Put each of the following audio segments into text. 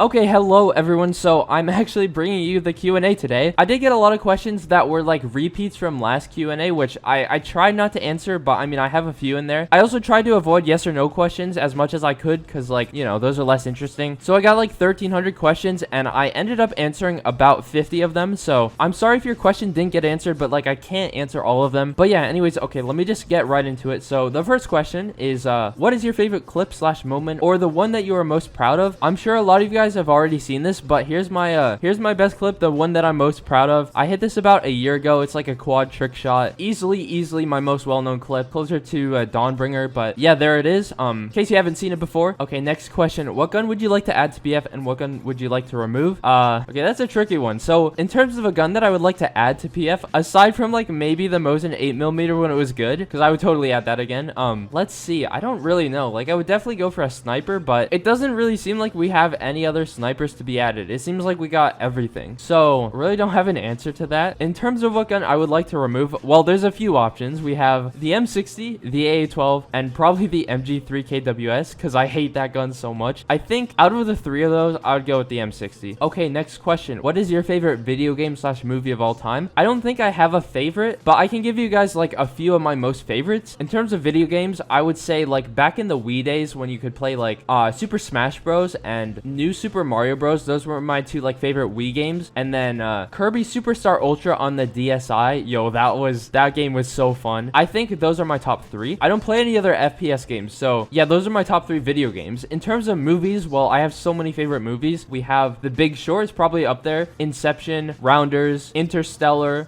Okay, hello everyone. So I'm actually bringing you the Q&A today. I did get a lot of questions that were like repeats from last Q&A, which I tried not to answer, but I mean, I have a few in there. I also tried to avoid yes or no questions as much as I could because, like, you know, those are less interesting. So I got like 1,300 questions and I ended up answering about 50 of them. So I'm sorry if your question didn't get answered, but like I can't answer all of them. But yeah, anyways, okay, let me just get right into it. So the first question is, what is your favorite clip / moment, or the one that you are most proud of? I'm sure a lot of you guys have already seen this, but here's my best clip, the one that I'm most proud of. I hit this about a year ago. It's like a quad trick shot. Easily my most well-known clip, closer to Dawnbringer, but yeah, there it is. In case you haven't seen it before. Okay, next question. What gun would you like to add to PF and what gun would you like to remove? Okay, that's a tricky one. So in terms of a gun that I would like to add to PF, aside from like maybe the Mosin 8mm when it was good, because I would totally add that again. Let's see. I don't really know. Like, I would definitely go for a sniper, but it doesn't really seem like we have any other snipers to be added. It seems like we got everything. So really don't have an answer to that. In terms of what gun I would like to remove, well, there's a few options. We have the M60, the AA12, and probably the MG3KWS, because I hate that gun so much. I think out of the three of those, I would go with the M60. Okay, next question. What is your favorite video game / movie of all time? I don't think I have a favorite, but I can give you guys like a few of my most favorites. In terms of video games, I would say like back in the Wii days when you could play like Super Smash Bros. And New Super Mario Bros. Those were my two like favorite Wii games. And then Kirby Superstar Ultra on the DSi. Yo, that game was so fun. I think those are my top three. I don't play any other FPS games, so yeah, those are my top three video games. In terms of movies, well, I have so many favorite movies. We have The Big Short is probably up there. Inception, Rounders, Interstellar,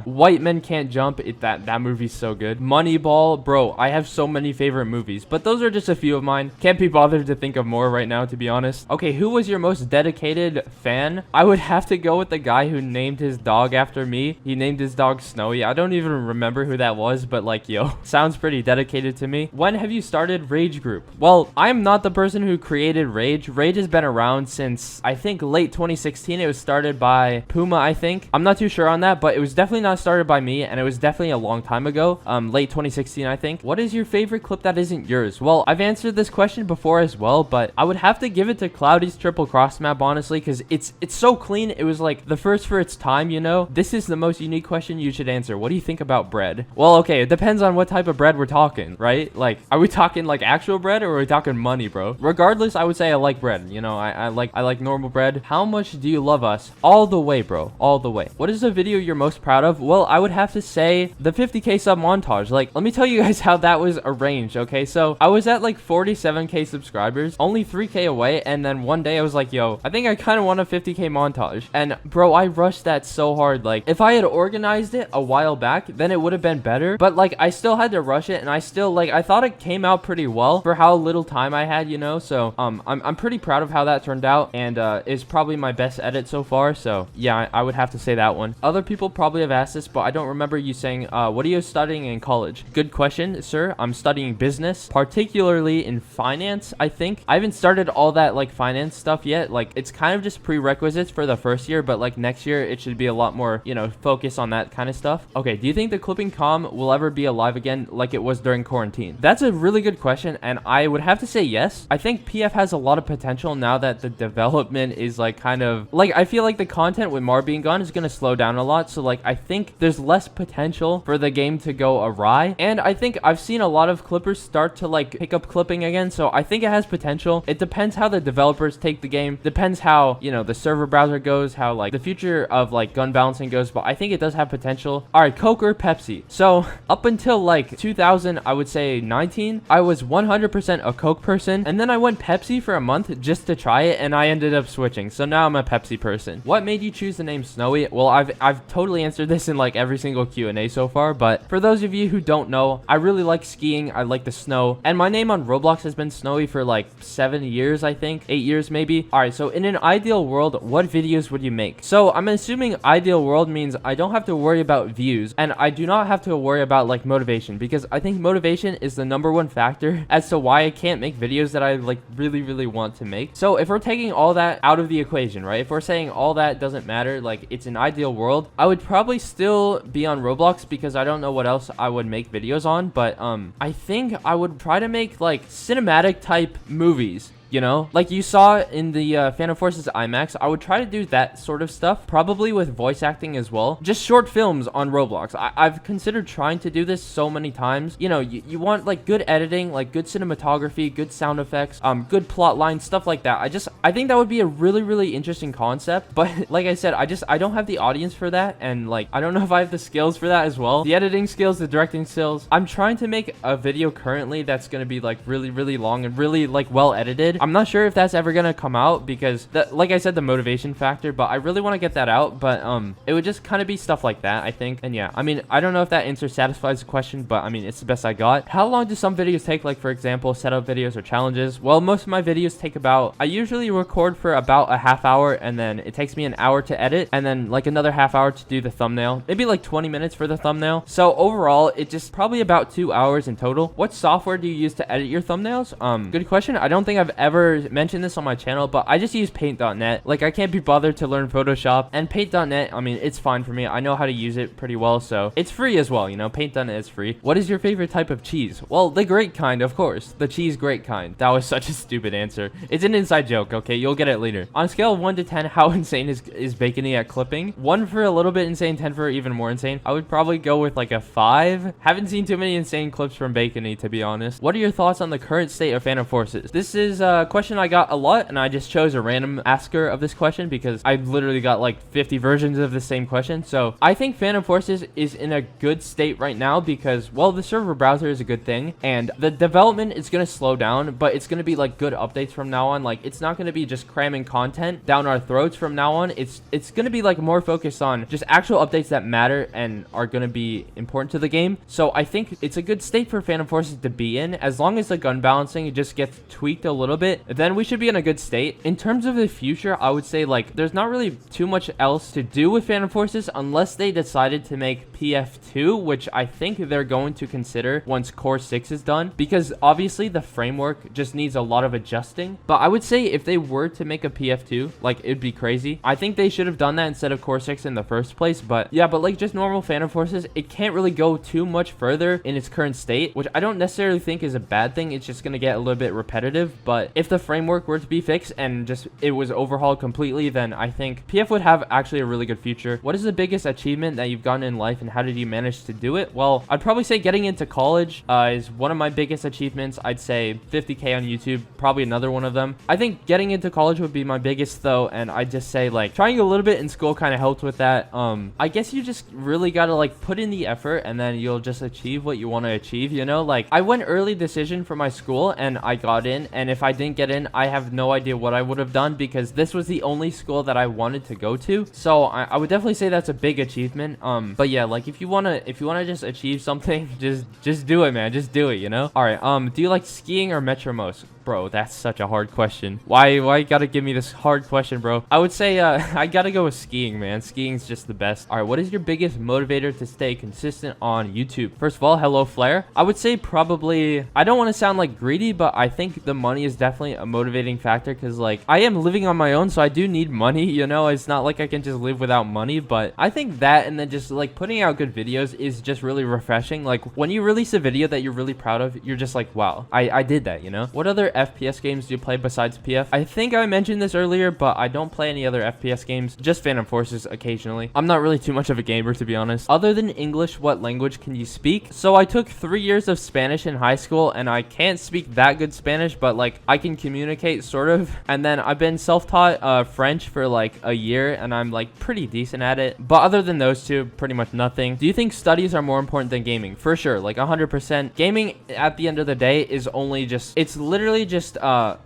White Men Can't Jump. That movie's so good. Moneyball, bro. I have so many favorite movies, but those are just a few of mine. Can't be bothered to think of more right now, to be honest. Okay, who was your most dedicated fan? I would have to go with the guy who named his dog after me. He named his dog Snowy. I don't even remember who that was, but like, yo, sounds pretty dedicated to me. When have you started Rage Group? Well, I'm not the person who created Rage. Rage has been around since, I think, late 2016. It was started by Puma, I think. I'm not too sure on that, but it was definitely not started by me, and it was definitely a long time ago. Late 2016, I think. What is your favorite clip that isn't yours? Well, I've answered this question before as well, but I would have to give it to Cloudy's Triple Cross map, honestly, because it's so clean. It was like the first for its time, you know? This is the most unique question you should answer. What do you think about bread? Well, okay, it depends on what type of bread we're talking, right? Like, are we talking like actual bread or are we talking money, bro? Regardless, I would say I like bread. You know, I like normal bread. How much do you love us? All the way, bro. All the way. What is the video you're most proud of? Well, I would have to say the 50k sub montage. Like, let me tell you guys how that was arranged, okay? So I was at like 47k subscribers, only 3k away, and then one day I was like, yo, I think I kind of want a 50k montage. And bro, I rushed that so hard. Like, if I had organized it a while back, then it would have been better, but like I still had to rush it, and I still like, I thought it came out pretty well for how little time I had, you know? So I'm pretty proud of how that turned out, and is probably my best edit so far. So yeah, I would have to say that one. Other people probably have asked this, but I don't remember you saying, what are you studying in college? Good question, sir. I'm studying business, particularly in finance. I think I haven't started all that like finance stuff yet. Like, it's kind of just prerequisites for the first year, but like next year it should be a lot more, you know, focus on that kind of stuff. Okay, do you think the clipping com will ever be alive again like it was during quarantine? That's a really good question, and I would have to say yes. I think PF has a lot of potential now that the development is like kind of like, I feel like the content with Mar being gone is going to slow down a lot, so like I think there's less potential for the game to go awry, and I think I've seen a lot of clippers start to like pick up clipping again, so I think it has potential. It depends how the developers take the game, depends how, you know, the server browser goes, how like the future of like gun balancing goes, but I think it does have potential. All right, Coke or Pepsi? So up until like 2000, I would say 19, I was 100% a Coke person, and then I went Pepsi for a month just to try it, and I ended up switching, so now I'm a Pepsi person. What made you choose the name Snowy? Well, I've totally answered this in like every single Q&A so far, but for those of you who don't know, I really like skiing. I like the snow, and my name on Roblox has been Snowy for like 7 years, I think 8 years maybe. All right, so in an ideal world, what videos would you make? So I'm assuming ideal world means I don't have to worry about views, and I do not have to worry about like motivation, because I think motivation is the #1 factor as to why I can't make videos that I like really want to make. So if we're taking all that out of the equation, right, if we're saying all that doesn't matter, like it's an ideal world, I would probably still be on Roblox because I don't know what else I would make videos on, but I think I would try to make like cinematic type movies. you know? Like you saw in the Phantom Forces IMAX, I would try to do that sort of stuff, probably with voice acting as well. Just short films on Roblox. I've considered trying to do this so many times. You know, you want like good editing, like good cinematography, good sound effects, good plot lines, stuff like that. I think that would be a really interesting concept, but like I said, I don't have the audience for that, and like I don't know if I have the skills for that as well. The editing skills, the directing skills. I'm trying to make a video currently that's gonna be like really long and really like well edited. I'm not sure if that's ever gonna come out because that, like I said, the motivation factor, but I really want to get that out. But it would just kind of be stuff like that, I think. And yeah, I mean, I don't know if that answer satisfies the question, but I mean, it's the best I got. How long do some videos take? Like for example, setup videos or challenges? Well, most of my videos take about, I usually record for about a half hour, and then it takes me an hour to edit, and then like another half hour to do the thumbnail, maybe like 20 minutes for the thumbnail. So overall, it just probably about 2 hours in total. What software do you use to edit your thumbnails? Good question. I don't think I've ever mentioned this on my channel, but I just use paint.net. Like I can't be bothered to learn Photoshop, and paint.net, I mean, it's fine for me. I know how to use it pretty well, so it's free as well, you know. Paint.net is free. What is your favorite type of cheese? Well, the great kind, of course. The cheese great kind. That was such a stupid answer. It's an inside joke, okay? You'll get it later. On a scale of 1 to 10, how insane is Bacony at clipping? 1 for a little bit insane, 10 for even more insane. I would probably go with like a 5. Haven't seen too many insane clips from Bacony, to be honest. What are your thoughts on the current state of Phantom Forces? This is a question I got a lot, and I just chose a random asker of this question because I literally got like 50 versions of the same question. So I think Phantom Forces is in a good state right now because, well, the server browser is a good thing, and the development is going to slow down, but it's going to be like good updates from now on. Like it's not going to be just cramming content down our throats from now on. It's going to be like more focused on just actual updates that matter and are going to be important to the game. So I think it's a good state for Phantom Forces to be in. As long as the gun balancing just gets tweaked a little bit, then we should be in a good state. In terms of the future, I would say like there's not really too much else to do with Phantom Forces unless they decided to make PF2, which I think they're going to consider once Core 6 is done, because obviously the framework just needs a lot of adjusting. But I would say if they were to make a PF2, like it'd be crazy. I think they should have done that instead of Core 6 in the first place. But yeah, but like just normal Phantom Forces, it can't really go too much further in its current state, which I don't necessarily think is a bad thing. It's just going to get a little bit repetitive. But if the framework were to be fixed and just it was overhauled completely, then I think PF would have actually a really good future. What is the biggest achievement that you've gotten in life, and how did you manage to do it? Well, I'd probably say getting into college is one of my biggest achievements. I'd say 50K on YouTube, probably another one of them. I think getting into college would be my biggest though, and I'd just say like trying a little bit in school kind of helped with that. I guess you just really got to like put in the effort, and then you'll just achieve what you want to achieve, you know? Like I went early decision for my school and I got in, and if I didn't get in, I have no idea what I would have done because this was the only school that I wanted to go to. So I would definitely say that's a big achievement. But yeah, like if you want to just achieve something, just do it, man. Just do it, you know? All right. Do you like skiing or Metro most? Bro, that's such a hard question. Why you gotta give me this hard question, bro? I would say I gotta go with skiing, man. Skiing's just the best. All right, what is your biggest motivator to stay consistent on YouTube? First of all, hello Flare. I would say probably, I don't want to sound like greedy, but I think the money is definitely a motivating factor because like I am living on my own, so I do need money, you know? It's not like I can just live without money, but I think that, and then just like putting out good videos is just really refreshing. Like when you release a video that you're really proud of, you're just like, wow, I did that, you know? What other FPS games do you play besides PF? I think I mentioned this earlier, but I don't play any other FPS games, just Phantom Forces occasionally. I'm not really too much of a gamer, to be honest. Other than English, what language can you speak? So I took 3 years of Spanish in high school, and I can't speak that good Spanish, but like I can communicate sort of. And then I've been self-taught French for like a year, and I'm like pretty decent at it. But other than those two, pretty much nothing. Do you think studies are more important than gaming? For sure, like 100%. Gaming at the end of the day is only just, it's literally just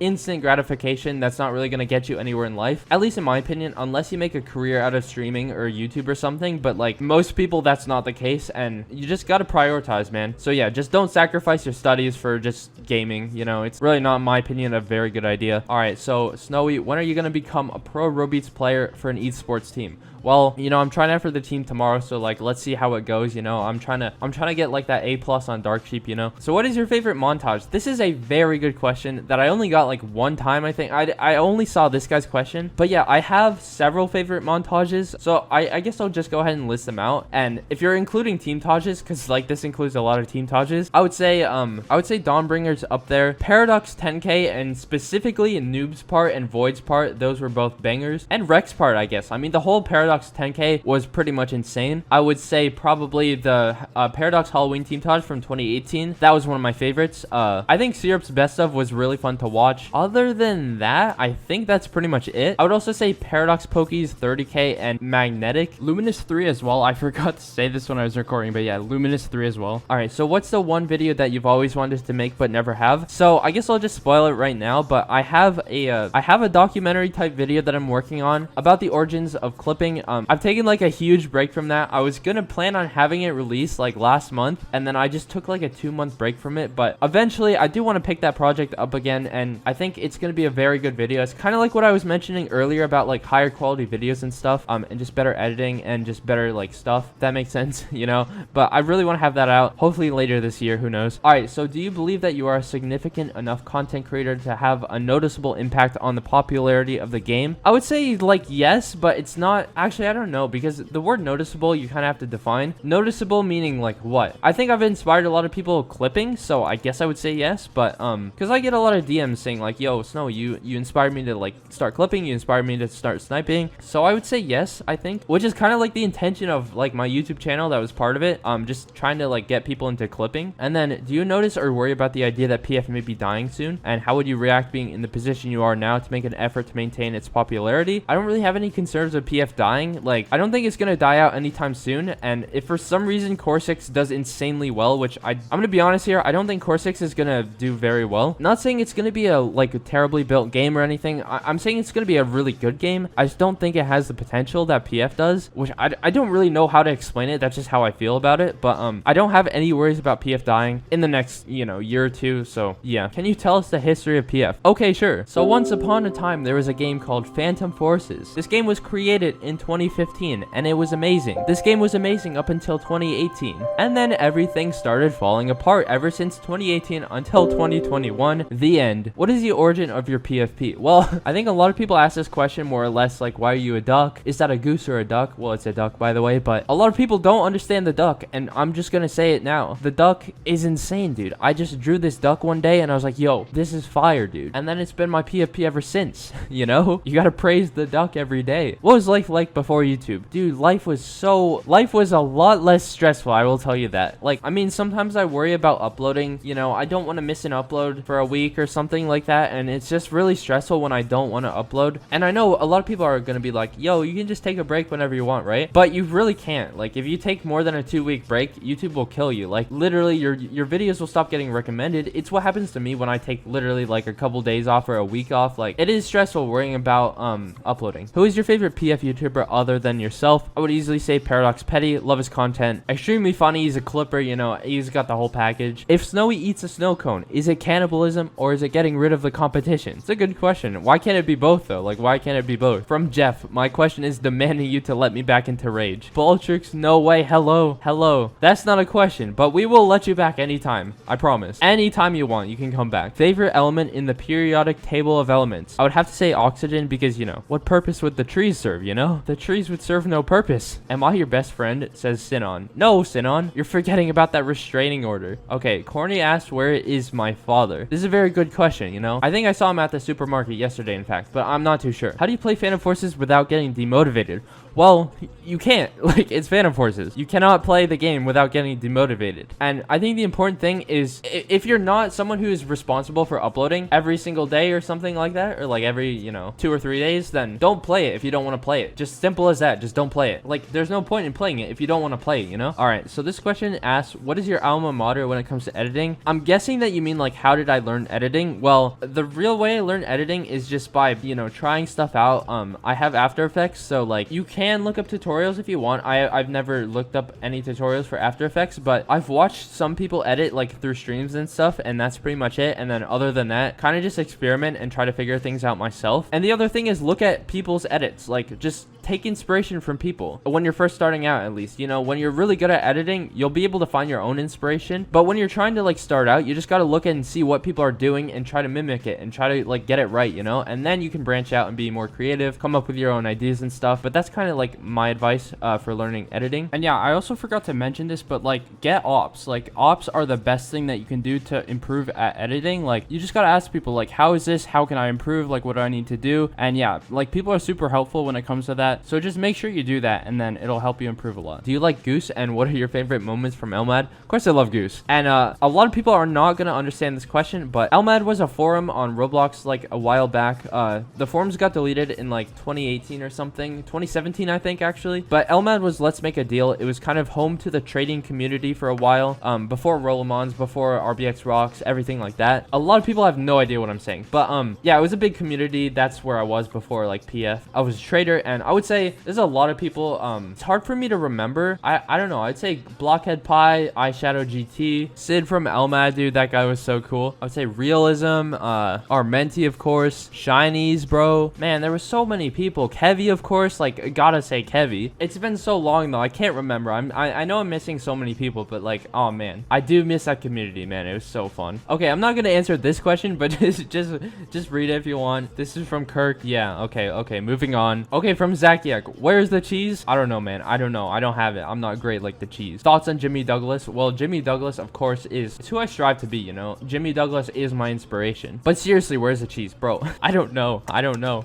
instant gratification that's not really going to get you anywhere in life, at least in my opinion, unless you make a career out of streaming or YouTube or something. But like most people, that's not the case, and you just got to prioritize, man. So yeah, just don't sacrifice your studies for just gaming, you know? It's really not, in my opinion, a very good idea. All right, so Snowy, when are you going to become a pro Robeats player for an esports team? Well, you know, I'm trying out for the team tomorrow, so like let's see how it goes. You know, I'm trying to get like that A+ on Dark Sheep, you know. So what is your favorite montage? This is a very good question that I only got like one time. I think I only saw this guy's question, but yeah, I have several favorite montages, so I guess I'll just go ahead and list them out. And if you're including team tages, because like this includes a lot of team tages, I would say Dawnbringer's up there. Paradox 10K, and specifically Noob's part and Void's part, those were both bangers. And Rex part, I guess. I mean, the whole Paradox 10K was pretty much insane. I would say probably the Paradox Halloween team taj from 2018. That was one of my favorites. I think Syrup's best of was really fun to watch. Other than that, I think that's pretty much it. I would also say Paradox Poke's 30K and Magnetic. Luminous 3 as well. I forgot to say this when I was recording, but yeah, Luminous 3 as well. All right, so what's the one video that you've always wanted to make but never have? So I guess I'll just spoil it right now, but I have a documentary type video that I'm working on about the origins of clipping. I've taken like a huge break from that. I was gonna plan on having it released like last month, and then I just took like a 2-month break from it, but eventually I do want to pick that project up again, and I think it's gonna be a very good video. It's kind of like what I was mentioning earlier about like higher quality videos and stuff, and just better editing and just better like stuff, if that makes sense, you know. But I really want to have that out hopefully later this year, who knows. All right, so do you believe that you are a significant enough content creator to have a noticeable impact on the popularity of the game? I would say like yes, but it's not actually, I don't know, because the word noticeable you kind of have to define. Noticeable meaning like what? I think I've inspired a lot of people clipping, so I guess I would say yes, but because I get a lot of DMs saying like, yo Snow, you inspired me to like start clipping, you inspired me to start sniping, so I would say yes, I think, which is kind of like the intention of like my YouTube channel that was part of it, just trying to like get people into clipping. And then, do you notice or worry about the idea that PF may be dying soon, and how would you react being in the position you are now to make an effort to maintain its popularity? I don't really have any concerns of PF dying. Like, I don't think it's gonna die out anytime soon, and if for some reason Core 6 does insanely well, which I'm gonna be honest here, I don't think Core 6 is gonna do very well. Not saying it's gonna be a terribly built game or anything. I'm saying it's gonna be a really good game. I just don't think it has the potential that PF does, which I don't really know how to explain it. That's just how I feel about it. But I don't have any worries about PF dying in the next, you know, year or two. So yeah. Can you tell us the history of PF? Okay, sure. So once upon a time, there was a game called Phantom Forces. This game was created in 2015, and it was amazing. This game was amazing up until 2018, and then everything started falling apart ever since 2018 until 2021. The end. What is the origin of your PFP? Well, I think a lot of people ask this question more or less like, why are you a duck? Is that a goose or a duck? Well, it's a duck, by the way, but a lot of people don't understand the duck, and I'm just gonna say it now. The duck is insane, dude. I just drew this duck one day, and I was like, yo, this is fire, dude. And then it's been my PFP ever since, you know? You gotta praise the duck every day. What was life like before YouTube? Dude, life was a lot less stressful, I will tell you that. Like, I mean, sometimes I worry about uploading, you know, I don't want to miss an upload for a week or something like that, and it's just really stressful when I don't want to upload. And I know a lot of people are gonna be like, yo, you can just take a break whenever you want, right? But you really can't. Like, if you take more than a 2-week break, YouTube will kill you. Like, literally, your videos will stop getting recommended. It's what happens to me when I take literally like a couple days off or a week off. Like, it is stressful worrying about uploading. Who is your favorite PF YouTuber other than yourself? I would easily say Paradox Petty. Love his content. Extremely funny. He's a clipper, you know, he's got the whole package. If Snowy eats a snow cone, is it cannibalism or is it getting rid of the competition? It's a good question. Why can't it be both though? Like, why can't it be both? From Jeff, my question is demanding you to let me back into Rage. Balltrix, no way. Hello. That's not a question, but we will let you back anytime. I promise. Anytime you want, you can come back. Favorite element in the periodic table of elements? I would have to say oxygen because, you know, what purpose would the trees serve, you know? The trees would serve no purpose. Am I your best friend? Says Sinon. No, Sinon. You're forgetting about that restraining order. Okay, Corny asked, where is my father? This is a very good question, you know? I think I saw him at the supermarket yesterday, in fact, but I'm not too sure. How do you play Phantom Forces without getting demotivated? Well, you can't. Like, it's Phantom Forces. You cannot play the game without getting demotivated. And I think the important thing is, if you're not someone who is responsible for uploading every single day or something like that, or like every, you know, 2 or 3 days, then don't play it if you don't want to play it. Just simple as that. Just don't play it. Like, there's no point in playing it if you don't want to play it, you know? Alright, so this question asks, what is your alma mater when it comes to editing? I'm guessing that you mean, like, how did I learn editing? Well, the real way I learned editing is just by, you know, trying stuff out. I have After Effects, so, like, you can look up tutorials if you want. I've never looked up any tutorials for After Effects, but I've watched some people edit, like, through streams and stuff, and that's pretty much it. And then other than that, kind of just experiment and try to figure things out myself. And the other thing is look at people's edits. Like, just take inspiration from people when you're first starting out, at least. You know, when you're really good at editing, you'll be able to find your own inspiration. But when you're trying to like start out, you just got to look and see what people are doing and try to mimic it and try to like get it right, you know? And then you can branch out and be more creative, come up with your own ideas and stuff. But that's kind of like my advice for learning editing. And yeah, I also forgot to mention this, but like get ops. Like ops are the best thing that you can do to improve at editing. Like you just got to ask people like, how is this? How can I improve? Like what do I need to do? And yeah, like people are super helpful when it comes to that. So just make sure you do that and then it'll help you improve a lot. Do you like Goose, and what are your favorite moments from Elmad? Of course I love Goose. And a lot of people are not going to understand this question, but Elmad was a forum on Roblox like a while back. The forums got deleted in like 2018 or something, 2017 I think actually. But Elmad was Let's Make a Deal. It was kind of home to the trading community for a while, before Rollermons, before RBX Rocks, everything like that. A lot of people have no idea what I'm saying, but yeah, it was a big community. That's where I was before like PF. I was a trader, and I would say there's a lot of people. It's hard for me to remember. I don't know. I'd say Blockhead Pie, iShadow GT, Sid from Elmad, dude, that guy was so cool. I would say Realism, Armenti, of course, Shinies, bro. Man, there were so many people. Kevy, of course, like gotta say Kevy. It's been so long though, I can't remember. I know I'm missing so many people, but like, oh man, I do miss that community, man. It was so fun. Okay, I'm not gonna answer this question, but just read it if you want. This is from Kirk. Yeah, okay, moving on. Okay, from Zakiak, where's the cheese? I don't know, man. I don't know. I don't have it. I'm not great like the cheese. Thoughts on Jimmy Douglas? Well, Jimmy Douglas, of course, is who I strive to be, you know? Jimmy Douglas is my inspiration. But seriously, where's the cheese? Bro, I don't know.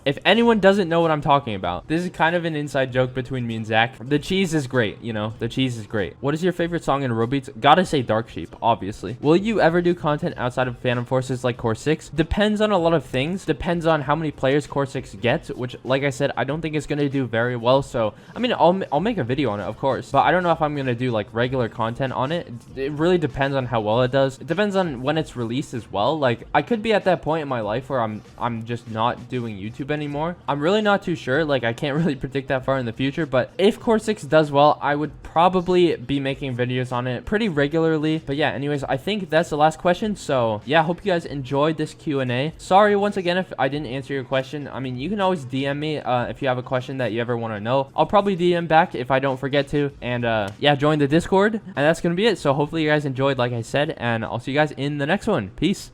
If anyone doesn't know what I'm talking about, this is kind of an inside joke between me and Zach. The cheese is great, you know? The cheese is great. What is your favorite song in Robeats? Gotta say Dark Sheep, obviously. Will you ever do content outside of Phantom Forces like Core 6? Depends on a lot of things. Depends on how many players Core 6 gets, which, like I said, I don't think it's gonna do very well. So, I mean, I'll make a video on it, of course, but I don't know if I'm gonna do like regular content on it. It really depends on how well it does. It depends on when it's released as well. Like, I could be at that point in my life where I'm just not doing YouTube anymore. I'm really not too sure. Like, I can't really predict that far in the future, but if Core 6 does well, I would probably be making videos on it pretty regularly. But yeah, anyways, I think that's the last question. So yeah, hope you guys enjoyed this Q&A. Sorry once again if I didn't answer your question. I mean, you can always DM me if you have a question that you ever want to know. I'll probably DM back if I don't forget to. And yeah, join the Discord, and that's gonna be it. So hopefully you guys enjoyed, like I said, and I'll see you guys in the next one. Peace.